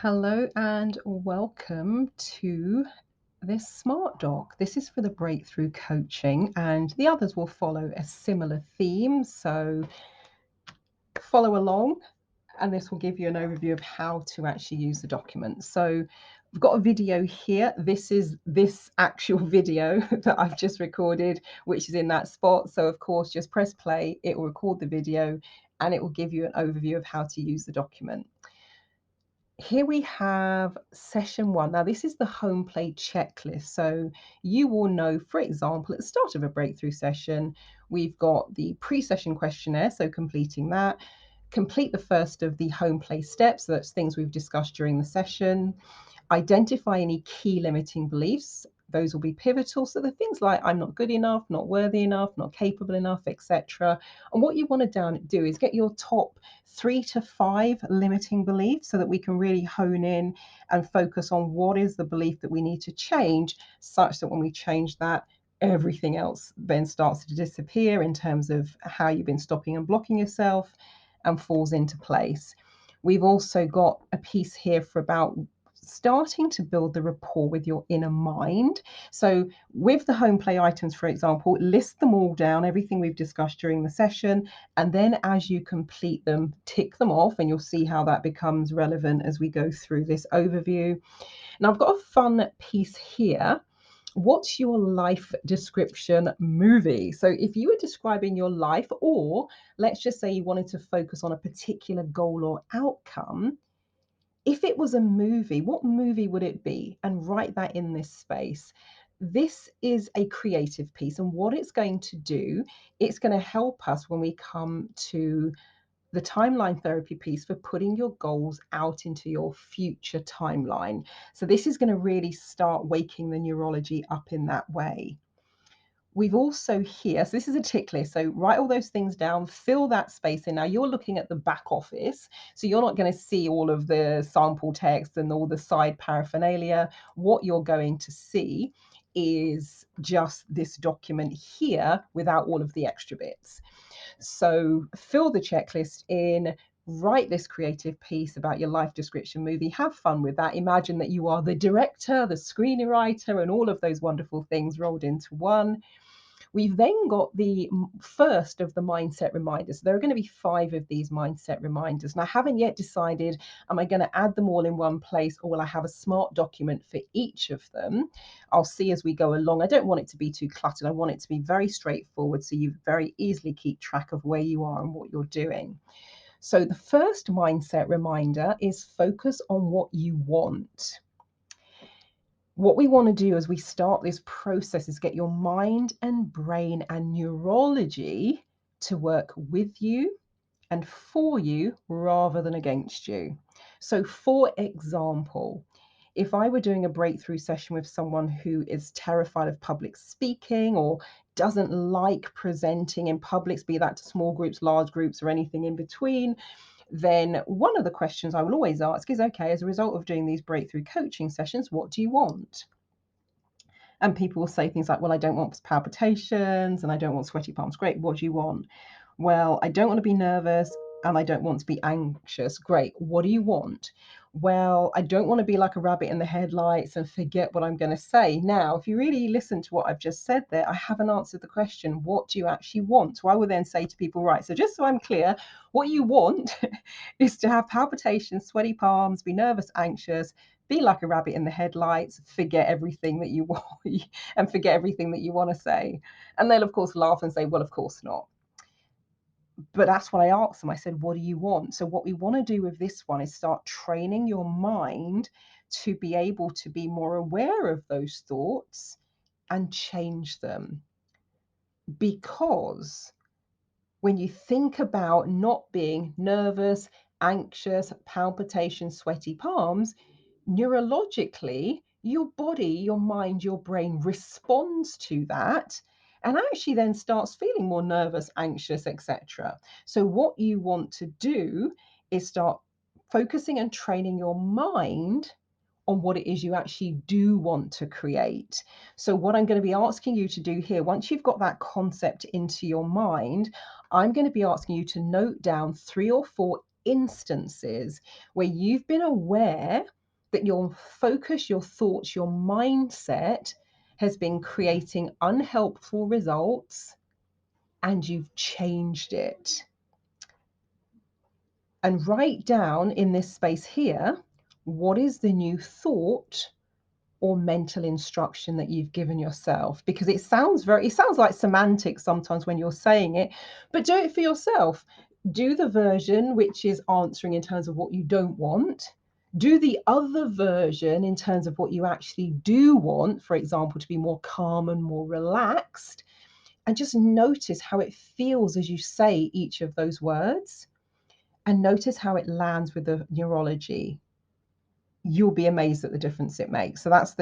Hello and welcome to this Smart Doc. This is for the breakthrough coaching, and the others will follow a similar theme. So follow along, and this will give you an overview of how to actually use the document. So we've got a video here. This is this actual video that I've just recorded, which is in that spot. So of course, just press play, it will record the video, and it will give you an overview of how to use the document. Here we have session one. Now, this is the home plate checklist. So you will know, for example, at the start of a breakthrough session, we've got the pre-session questionnaire, so completing that. Complete the first of the home play steps, so that's things we've discussed during the session. Identify any key limiting beliefs. Those will be pivotal. So the things like I'm not good enough, not worthy enough, not capable enough, etc. And what you want to do is get your top 3 to 5 limiting beliefs so that we can really hone in and focus on what is the belief that we need to change, such that when we change that, everything else then starts to disappear in terms of how you've been stopping and blocking yourself and falls into place. We've also got a piece here for about starting to build the rapport with your inner mind. So with the home play items, for example, list them all down, everything we've discussed during the session, and then as you complete them, tick them off, and you'll see how that becomes relevant as we go through this overview. Now, I've got a fun piece here. What's your life description movie? So if you were describing your life, or let's just say you wanted to focus on a particular goal or outcome, if it was a movie, what movie would it be? And write that in this space. This is a creative piece, and what it's going to do, it's going to help us when we come to the timeline therapy piece for putting your goals out into your future timeline. So this is going to really start waking the neurology up in that way. We've also here, so this is a tick list. So write all those things down, fill that space in. Now you're looking at the back office, so you're not going to see all of the sample text and all the side paraphernalia. What you're going to see is just this document here without all of the extra bits. So fill the checklist in, write this creative piece about your life description movie, have fun with that. Imagine that you are the director, the screenwriter, and all of those wonderful things rolled into one. We've then got the first of the mindset reminders. There are going to be 5 of these mindset reminders. And I haven't yet decided, am I going to add them all in one place, or will I have a smart document for each of them? I'll see as we go along. I don't want it to be too cluttered. I want it to be very straightforward so you very easily keep track of where you are and what you're doing. So the first mindset reminder is focus on what you want. What we want to do as we start this process is get your mind and brain and neurology to work with you and for you rather than against you. So, for example, if I were doing a breakthrough session with someone who is terrified of public speaking or doesn't like presenting in public, be that to small groups, large groups, or anything in between, then one of the questions I will always ask is, okay, as a result of doing these breakthrough coaching sessions, what do you want? And people will say things like, well, I don't want palpitations and I don't want sweaty palms. Great. What do you want? Well, I don't want to be nervous and I don't want to be anxious. Great. What do you want? Well, I don't want to be like a rabbit in the headlights and forget what I'm going to say. Now, if you really listen to what I've just said there, I haven't answered the question, what do you actually want? So I will then say to people, right, so just so I'm clear, what you want is to have palpitations, sweaty palms, be nervous, anxious, be like a rabbit in the headlights, forget everything that you want and forget everything that you want to say. And they'll, of course, laugh and say, well, of course not. But that's what I asked them. I said, what do you want? So, what we want to do with this one is start training your mind to be able to be more aware of those thoughts and change them. Because when you think about not being nervous, anxious, palpitations, sweaty palms, neurologically, your body, your mind, your brain responds to that and actually then starts feeling more nervous, anxious, etc. So, what you want to do is start focusing and training your mind on what it is you actually do want to create. So, what I'm going to be asking you to do here, once you've got that concept into your mind, I'm going to be asking you to note down 3 or 4 instances where you've been aware that your focus, your thoughts, your mindset has been creating unhelpful results and you've changed it. And write down in this space here, what is the new thought or mental instruction that you've given yourself? Because it sounds like semantics sometimes when you're saying it, but do it for yourself. Do the version which is answering in terms of what you don't want. Do the other version in terms of what you actually do want, for example, to be more calm and more relaxed. And just notice how it feels as you say each of those words, and notice how it lands with the neurology. You'll be amazed at the difference it makes. So that's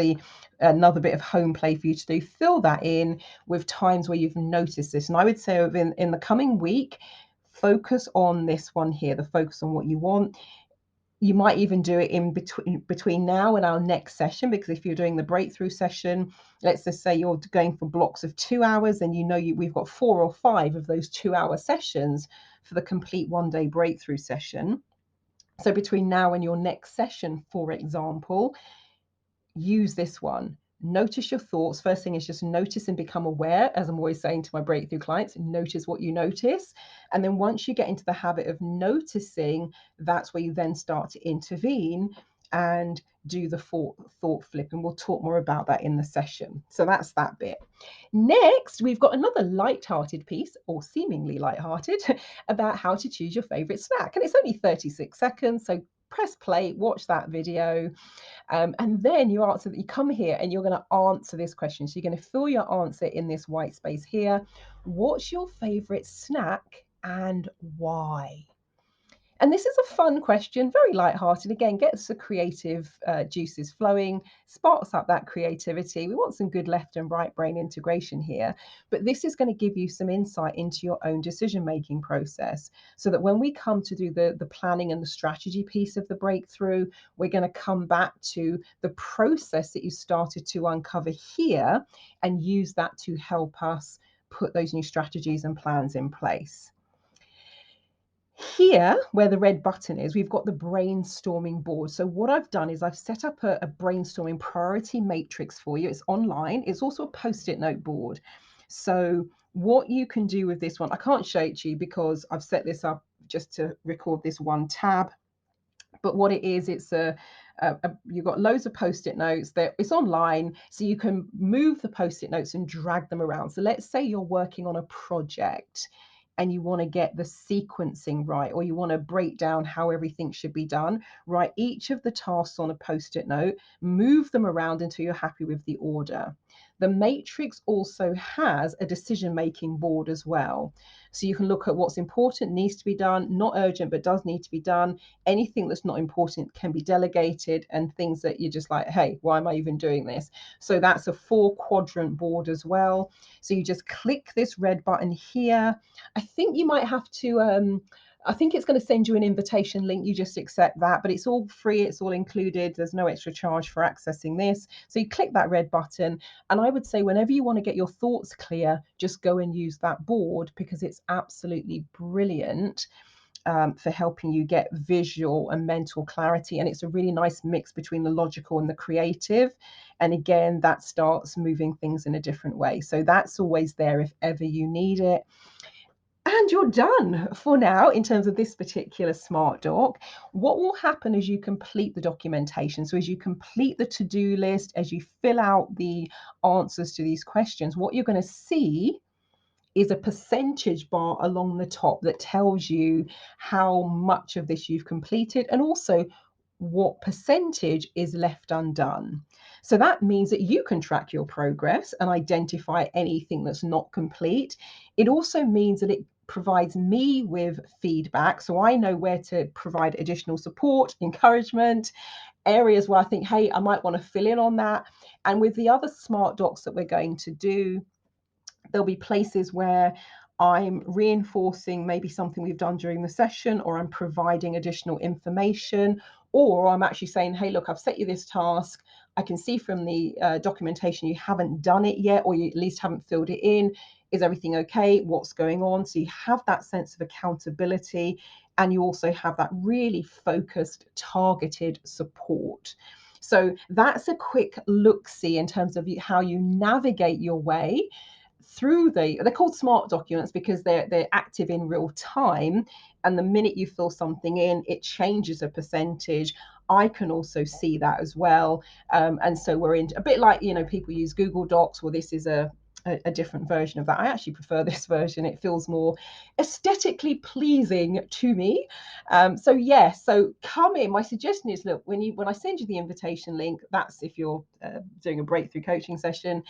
another bit of home play for you to do. Fill that in with times where you've noticed this. And I would say in the coming week, focus on this one here, the focus on what you want. You might even do it in between now and our next session, because if you're doing the breakthrough session, let's just say you're going for blocks of 2 hours, and we've got 4 or 5 of those 2-hour sessions for the complete one-day breakthrough session. So between now and your next session, for example, use this one. Notice your thoughts. First thing is just notice and become aware. As I'm always saying to my breakthrough clients, notice what you notice. And then once you get into the habit of noticing, that's where you then start to intervene and do the thought flip. And we'll talk more about that in the session. So that's that bit. Next, we've got another light-hearted piece, or seemingly light-hearted, about how to choose your favorite snack. And it's only 36 seconds. So press play, watch that video. And then you come here and you're going to answer this question. So you're going to fill your answer in this white space here. What's your favorite snack and why? And this is a fun question, very light-hearted. Again, gets the creative juices flowing, sparks up that creativity. We want some good left and right brain integration here. But this is going to give you some insight into your own decision-making process, so that when we come to do the planning and the strategy piece of the breakthrough, we're going to come back to the process that you started to uncover here and use that to help us put those new strategies and plans in place. Here, where the red button is, we've got the brainstorming board. So what I've done is I've set up a brainstorming priority matrix for you. It's online. It's also a Post-it note board. So what you can do with this one, I can't show it to you because I've set this up just to record this one tab. But what it is, it's you've got loads of Post-it notes. It's online, so you can move the Post-it notes and drag them around. So let's say you're working on a project and you want to get the sequencing right, or you want to break down how everything should be done. Write each of the tasks on a Post-it note, move them around until you're happy with the order. The matrix also has a decision-making board as well. So you can look at what's important, needs to be done, not urgent, but does need to be done. Anything that's not important can be delegated, and things that you're just like, hey, why am I even doing this? So that's a 4-quadrant board as well. So you just click this red button here. I think you might have to I think it's going to send you an invitation link. You just accept that, but it's all free. It's all included. There's no extra charge for accessing this. So you click that red button. And I would say whenever you want to get your thoughts clear, just go and use that board, because it's absolutely brilliant for helping you get visual and mental clarity. And it's a really nice mix between the logical and the creative. And again, that starts moving things in a different way. So that's always there if ever you need it. And you're done for now in terms of this particular smart doc. What will happen as you complete the documentation? So as you complete the to-do list, as you fill out the answers to these questions, what you're going to see is a percentage bar along the top that tells you how much of this you've completed, and also what percentage is left undone. So that means that you can track your progress and identify anything that's not complete. It also means that it provides me with feedback, so I know where to provide additional support, encouragement, areas where I think, hey, I might want to fill in on that. And with the other smart docs that we're going to do, there'll be places where I'm reinforcing maybe something we've done during the session, or I'm providing additional information, or I'm actually saying, hey, look, I've set you this task. I can see from the documentation you haven't done it yet, or you at least haven't filled it in. is everything okay? What's going on? So you have that sense of accountability, and you also have that really focused, targeted support. So that's a quick look-see in terms of how you navigate your way through they're called smart documents because they're active in real time, and the minute you fill something in, it changes a percentage. I can also see that as well. And so we're in a bit like, people use Google Docs. Well, this is a different version of that. I actually prefer this version. It feels more aesthetically pleasing to me. So yeah, so come in. My suggestion is, look, when I send you the invitation link, that's if you're doing a breakthrough coaching session,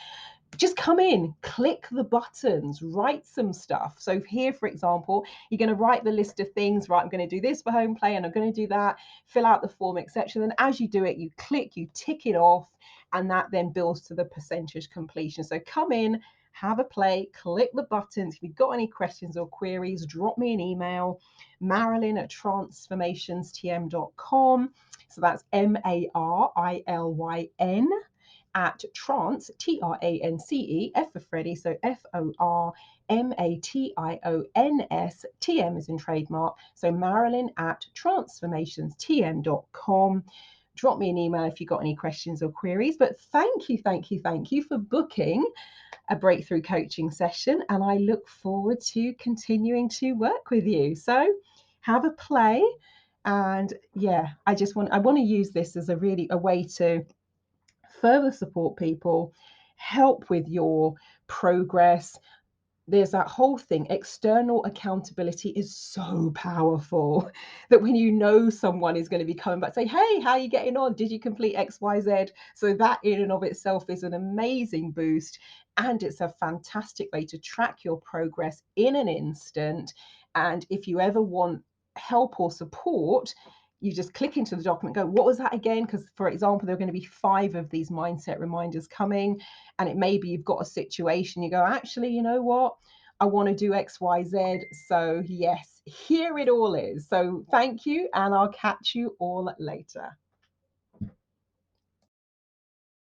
just come in, click the buttons, write some stuff. So here, for example, you're going to write the list of things, right? I'm going to do this for home play and I'm going to do that, fill out the form, etc. Then as you do it, you click, you tick it off, and that then builds to the percentage completion. So come in, have a play, click the buttons. If you've got any questions or queries, drop me an email, marilyn@transformationstm.com. So that's Marilyn at trance, TRANCE, F for Freddie, so FORMATIONS, TM is in trademark, so Marilyn at transformationstm.com. Drop me an email if you've got any questions or queries. But thank you for booking a breakthrough coaching session, and I look forward to continuing to work with you. So have a play, and yeah, I want to use this as a way to further support people, help with your progress. There's that whole thing. External accountability is so powerful that when you know someone is going to be coming back, say, hey, how are you getting on? Did you complete XYZ? So that in and of itself is an amazing boost. And it's a fantastic way to track your progress in an instant. And if you ever want help or support, you just click into the document, go, what was that again? Because, for example, there are going to be 5 of these mindset reminders coming, and it may be you've got a situation, you go, actually, you know what? I want to do XYZ. So, yes, here it all is. So, thank you, and I'll catch you all later.